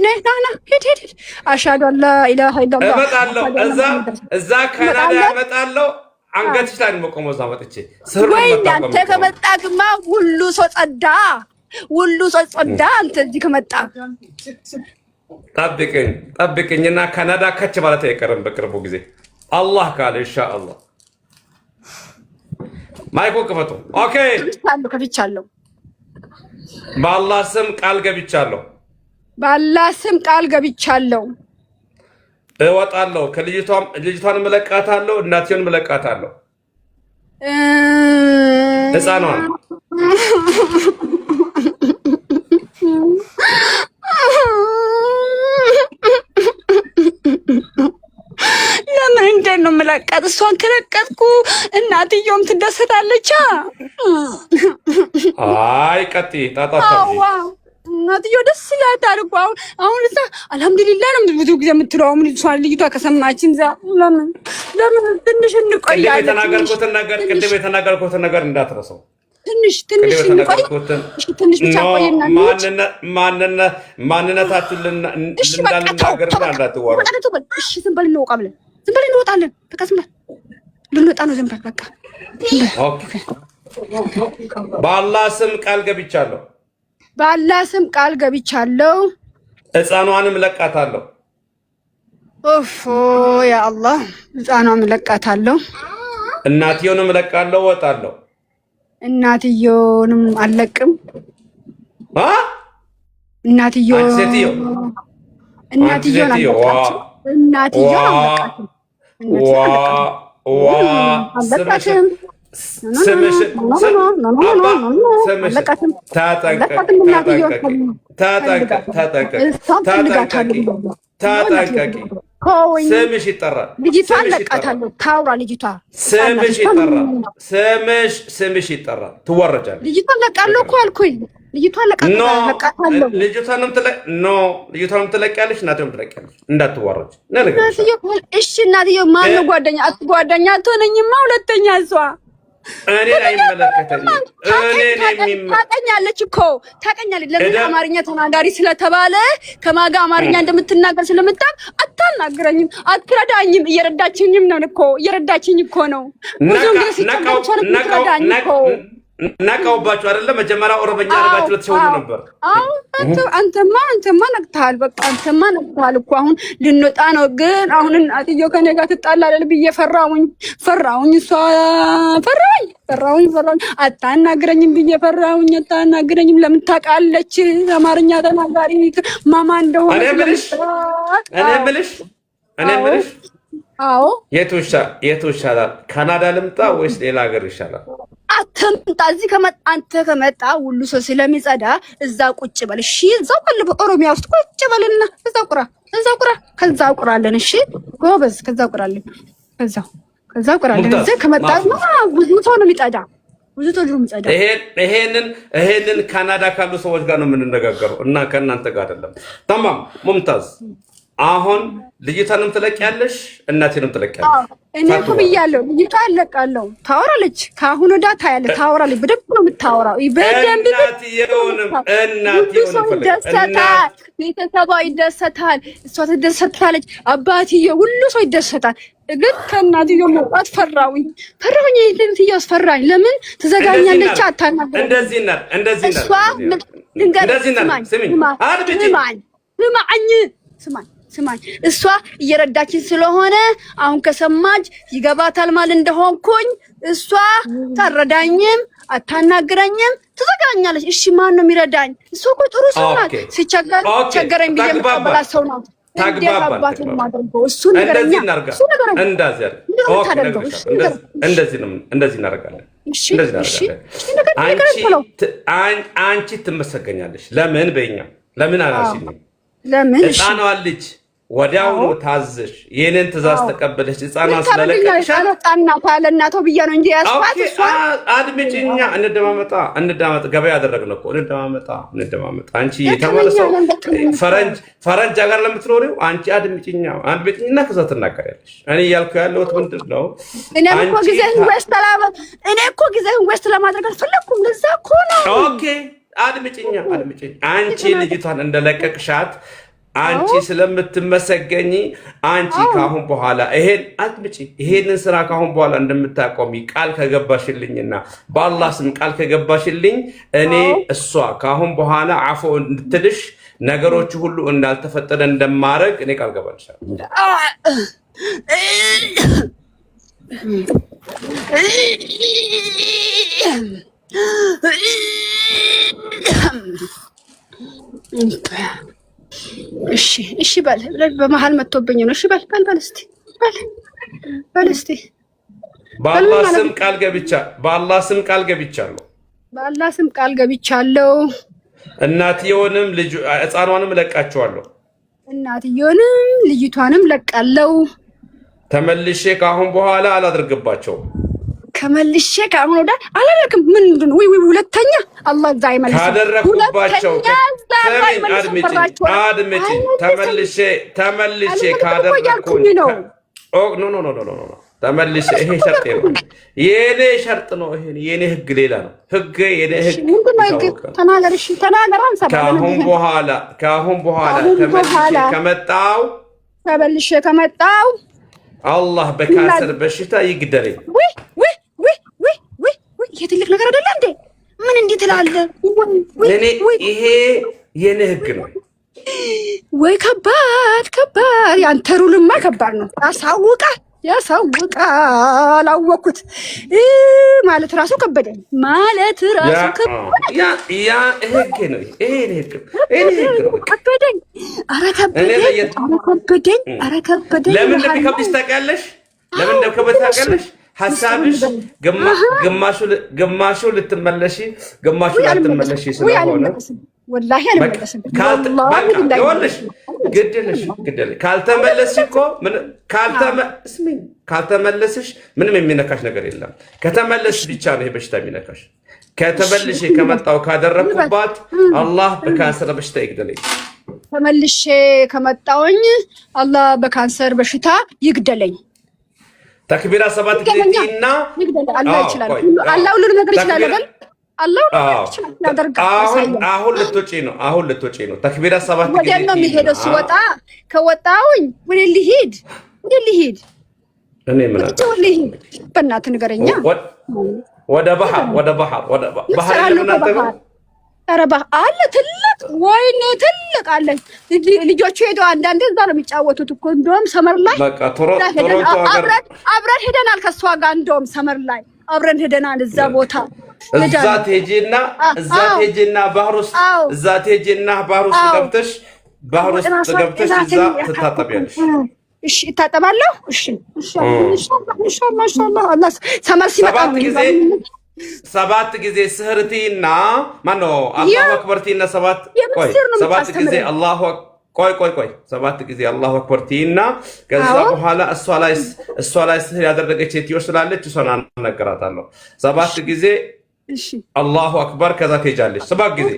አሽሃዱ አላ ኢላሃ ኢላላህ እመጣለሁ። እዛ ካናዳ እመጣለሁ። አንገትሽ ላይ ነው የምቆመው። እዛ መጥቼ ወይ አንተ ከመጣክማ ሁሉ ሰው ጸዳ። አንተ እዚህ ከመጣ ጠብቅኝና ካናዳ ከች ማለት አይቀርም በቅርቡ ጊዜ አላህ ካለ ኢንሻአላህ። ማይኮ ከፈቱ። ኦኬ ከፍቻለሁ። በአላህ ስም ቃል ገብቻለሁ። እወጣለሁ። ልጅቷን መለቃታለሁ። እናትየውን መለቃታለሁ። ሕፃኗን ለምን እንዴት ነው የምለቃት? እሷን ከለቀጥኩ እናትየውም ትደሰታለች። አይ ቀጥይ ታጣጣው እናትየው ደስ ይላታል እኮ አሁን እዛ አልሐምዱሊላህ ነው ብዙ ጊዜ የምትለው። አሁን ልጅቷ ከሰማችን ለምን ትንሽ እንቆያለን? ቅድም የተናገርኩትን ነገር እንዳትረሳው። ትንሽ ብቻ ቆይና ማንነታችሁን ልናገር እንዳትዋሩ። እሺ ዝም በል እንወጣለን። በቃ ዝም በል ልንወጣ ነው። ዝም በል በቃ። በአላህ ስም ቃል ገብቻለሁ። ሕፃኗንም እለቃታለሁ። ያ አላህ ሕፃኗንም እለቃታለሁ። እናትየውንም እለቃለሁ። እወጣለሁ። እናትየውንም አልለቅም። እናትየውን ተጠንቀቂ። ስምሽ ይጠራል። ልጅቷን ለቃታለሁ። ታውራ ልጅቷ ስምሽ ይጠራል። ትወረጃለሽ። ልጅቷን ለቃለሁ እኮ አልኩኝ። ልጅቷን ለቃታለሁ። ልጅቷንም ትለቂያለሽ፣ እናትየውም ትለቂያለሽ። እንዳትዋረጅ። እሺ እናትየው ማነው ጓደኛ አትሆነኝማ። ሁለተኛ እሷ እኔን አይመለከተኝም። ታውቀኛለች እኮ ታውቀኛለች። ለምን አማርኛ ተናጋሪ ስለተባለ ከማጋ አማርኛ እንደምትናገር ስለምታውቅ አታናግረኝም፣ አትረዳኝም። እየረዳችኝ እኮ ነው። ብዙ ጊዜ ሲተረዳኝ እኮ ነቃውባችሁ አይደለ? መጀመሪያ ኦሮሞኛ አድርጋችሁ ለተሸውዱ ነበር። አንተማ ነቅተሃል። በቃ አንተማ ነቅተሃል እኮ አሁን ልንወጣ ነው። ግን አሁን እናትየው ከኔ ጋር ትጣላ አይደል ብዬ ፈራሁኝ። እሷ ፈራሁኝ አታናግረኝም ብዬ ፈራሁኝ። አታናግረኝም። ለምን ታውቃለች አማርኛ ተናጋሪ ማማ እንደሆነ። እኔ የምልሽ አዎ የቱ ይሻላል? ካናዳ ልምጣ ወይስ ሌላ ሀገር ይሻላል? አትምጣ። እዚህ አንተ ከመጣ ሁሉ ሰው ስለሚጸዳ እዛ ቁጭ በል እሺ። እዛው ባለ በኦሮሚያ ውስጥ ቁጭ በልና እዛው ቁራ። ከዛው ቁራለን። እሺ ጎበዝ፣ ከዛው ቁራለን። እዚህ ከመጣ ብዙ ሰው ነው የሚጸዳ። ይሄንን ካናዳ ካሉ ሰዎች ጋር ነው የምንነጋገረው እና ከእናንተ ጋር አይደለም። ተማም ሙምታዝ አሁን ልጅቷንም ትለቂያለሽ እናቴንም ትለቂያለሽ። እኔ እኮ ብያለሁ ልጅቷ አለቃለሁ ታወራለች። ካሁን ወዳ ታያለች ታወራለች። በደንብ ነው የምታወራው። በደንብ እናትየውንም ይደሰታል፣ ቤተሰቧ ይደሰታል፣ እሷ ትደሰታለች፣ አባትየው ሁሉ ሰው ይደሰታል። ግን ከእናትየው መውጣት ፈራሁኝ። ይሄን አስፈራኝ። ለምን ትዘጋኛለች? አታናግረኝ። እንደዚህ ስማኝ እሷ እየረዳችን ስለሆነ አሁን ከሰማች ይገባታል ማለት እንደሆንኩኝ እሷ ታረዳኝም አታናግረኝም ትዘጋኛለች። እሺ ማን ነው የሚረዳኝ? እሷ እኮ ጥሩ ሰው ናት። ሲቸገር ቸገረኝ ብዬ የምትቀበላት ሰው ናት። እንደዚህ እናደርጋለን። አንቺ ትመሰገኛለሽ። ለምን በእኛ ለምን አላልሽኝም? ለምን ህፃኗን ልጅ ወዲያውኑ ታዘሽ የኔን ትእዛዝ ተቀበለሽ ህፃኗን ስለለቀቅሽ እናቷ ብዬ ነው እንጂ ያስፋት እሷ አድምጪኛ። እንደማመጣ ገበያ ያደረግን እኮ እንደማመጣ አንቺ የተመለሰው ፈረንጅ ሀገር ለምትኖሪው አንቺ አድምጪኛ ከዛ ትናገሪያለሽ። እኔ እያልኩ ያለሁት ምንድን ነው? እኔ እኮ ጊዜህን ዌስት ለማድረግ አልፈለኩም። ለዛ እኮ ነው። ኦኬ አድምጪኛ። አንቺ ልጅቷን እንደለቀቅሻት አንቺ ስለምትመሰገኝ አንቺ ካሁን በኋላ ይሄንን ስራ ካሁን በኋላ እንደምታቆሚ ቃል ከገባሽልኝና በአላህ ስም ቃል ከገባሽልኝ እኔ እሷ ካሁን በኋላ አፎ እንድትልሽ ነገሮች ሁሉ እንዳልተፈጠረ እንደማረግ እኔ ቃል ገባልሻለሁ። እሺ በል በመሃል መጥቶብኝ ነው። እሺ በል እስቲ በአላህ ስም ቃል ገብቻለሁ። እናትየውንም ህፃኗንም ለቃቸዋለሁ። እናትየውንም ልጅቷንም ለቃለሁ። ተመልሼ ካሁን በኋላ አላደርግባቸውም። ከመልሼ ካሁን ወደ አላደርግም። ምንድን ነው ሁለተኛ አላህ ዛይ መልስ ካደረኩባቸው አድምጪ ተመልሼ ካደረኩኝ ኖ ተመልሼ ይሄ ሸርጥ ነው፣ የኔ ሸርጥ ነው። ይሄ የኔ ህግ ሌላ ነው። የኔ ህግ ተናገር። እሺ ተናገር። ካሁን በኋላ ተመልሼ ከመጣው አላህ በካንሰር በሽታ ይግደለኝ። ይሄ ትልቅ ነገር አይደለ እንዴ? ምን እንዴ ትላለህ? ይሄ የኔ ህግ ነው። ወይ ከባድ ያንተ ሩልማ ከባድ ነው። ያሳውቃል። አወኩት ማለት ራሱ ከበደኝ። ያ ህግ ነው። ይሄ ህግ ነው። ከበደኝ። ኧረ ከበደኝ። ለምን እንደሚከብድሽ ታውቂያለሽ? ሐሳብሽ ግማሹ ልትመለሺ ግማሹ ላትመለሺ ስለሆነ ወላሂ አልመለስም። ግድልሽ ካልተመለስሽ ምንም የሚነካሽ ነገር የለም። ከተመለስሽ ብቻ ነው ይሄ በሽታ የሚነካሽ። ከተመልሼ ከመጣው ካደረኩባት አላህ በካንሰር በሽታ ይግደለኝ። ተመልሼ ከመጣውኝ አላህ በካንሰር በሽታ ይግደለኝ። ተክቢራ 7 ጊዜ እና አላህ ይችላል። አላህ ሁሉ ነገር ይችላል አይደል? አላህ ሁሉ ነገር ይችላል። አሁን ልትወጪ ነው። ተክቢራ 7 ጊዜ ወደ ነው የሚሄደው። ሲወጣ ከወጣውኝ ወደ ልሂድ እኔ ምን ልሂድ በእናትህ ንገረኛ። ወደ ባህር ረባ አለ ትልቅ ወይኔ ትልቅ አለ። ልጆቹ ሄደው አንዳንዴ እዛ ነው የሚጫወቱት እኮ። እንደውም ሰመር ላይ አብረን ሄደናል ከእሷ ጋር። እንደውም ሰመር ላይ አብረን ሄደናል እዛ ቦታ። እዛ ትሄጂና ባህር ውስጥ ገብተሽ እዛ ትታጠቢያለሽ። እሺ እታጠባለሁ። እሺ ኢንሻአላህ ሰመር ሲመጣ 7 ጊዜ ስህርቲና ማነው አላሁ አክበር ቲና 7 ጊዜ አላሁ ቆይ 7 ጊዜ አላሁ አክበር ቲና ከዛ በኋላ እሷ ላይ ስህር ያደረገች ሴትዮ ስላለች እሷን አናገራታለሁ። 7 ጊዜ አላሁ አክበር ከዛ ትሄጃለሽ። 7 ጊዜ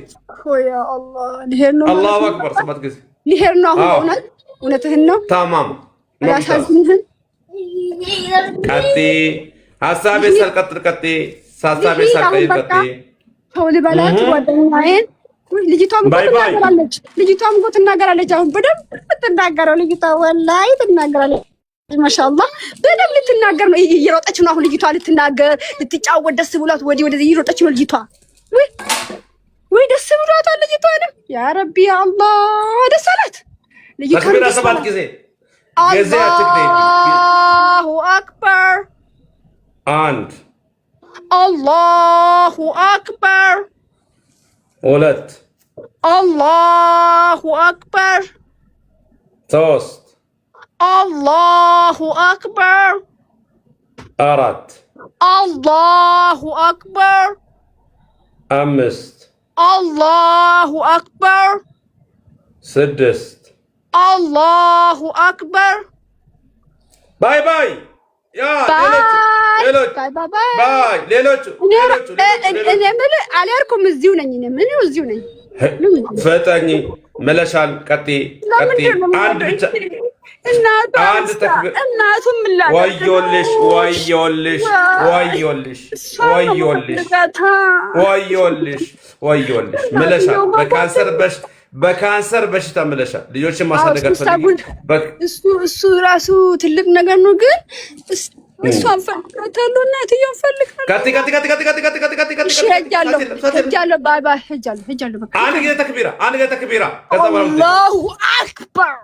ያ አላህ ሊሄድ ነው። አላሁ አክበር 7 ጊዜ ሊሄድ ነው። አሁን እውነትህን ነው። تمام አላሳዝንህም። قطي حسابي سالقطر قطي حسابي سالقطر ሰው ልበላት ጓደኛዬን ልጅቷም ትናገራለች። ልጅቷም እኮ ትናገራለች። አሁን በደንብ ትናገረው ልጅቷ ወላሂ ትናገራለች። ማሻአላህ በደንብ ልትናገር ነው። እየሮጠች ነው አሁን ልጅቷ ልትናገር ልትጫወት ደስ ብሏት ወዲህ እየሮጠች ነው ልጅቷ። ወይ ደስ ብሏታል ልጅቷንም። ያ ረቢ አላህ ደስ አላት ልጅቷ። ተክቢራ 7 ጊዜ አላሁ አክበር አንድ አላሁ አክበር ሁለት አላሁ አክበር ሶስት አላሁ አክበር አራት አላሁ አክበር አምስት አላሁ አክበር ስድስት አላሁ አክበር ባይ ባይ ያ ሌሎች ባይ ሌሎች እኔ ምን አልያርኩም እዚሁ ነኝ እዚሁ ነኝ ፈጠኝ መለሻል ቀጤ አንድ ብቻ እናቱም ወዮልሽ መለሻል በካንሰር በሽታ መለሻል ልጆችን ማሳደግ እሱ ራሱ ትልቅ ነገር ነው ግን እሷን ፈልጋታለሁ እናትዬን ፈልጋለሁ ሄጃለሁ ባይ ሄጃለሁ አንድ ጊዜ ተክቢራ አላሁ አክበር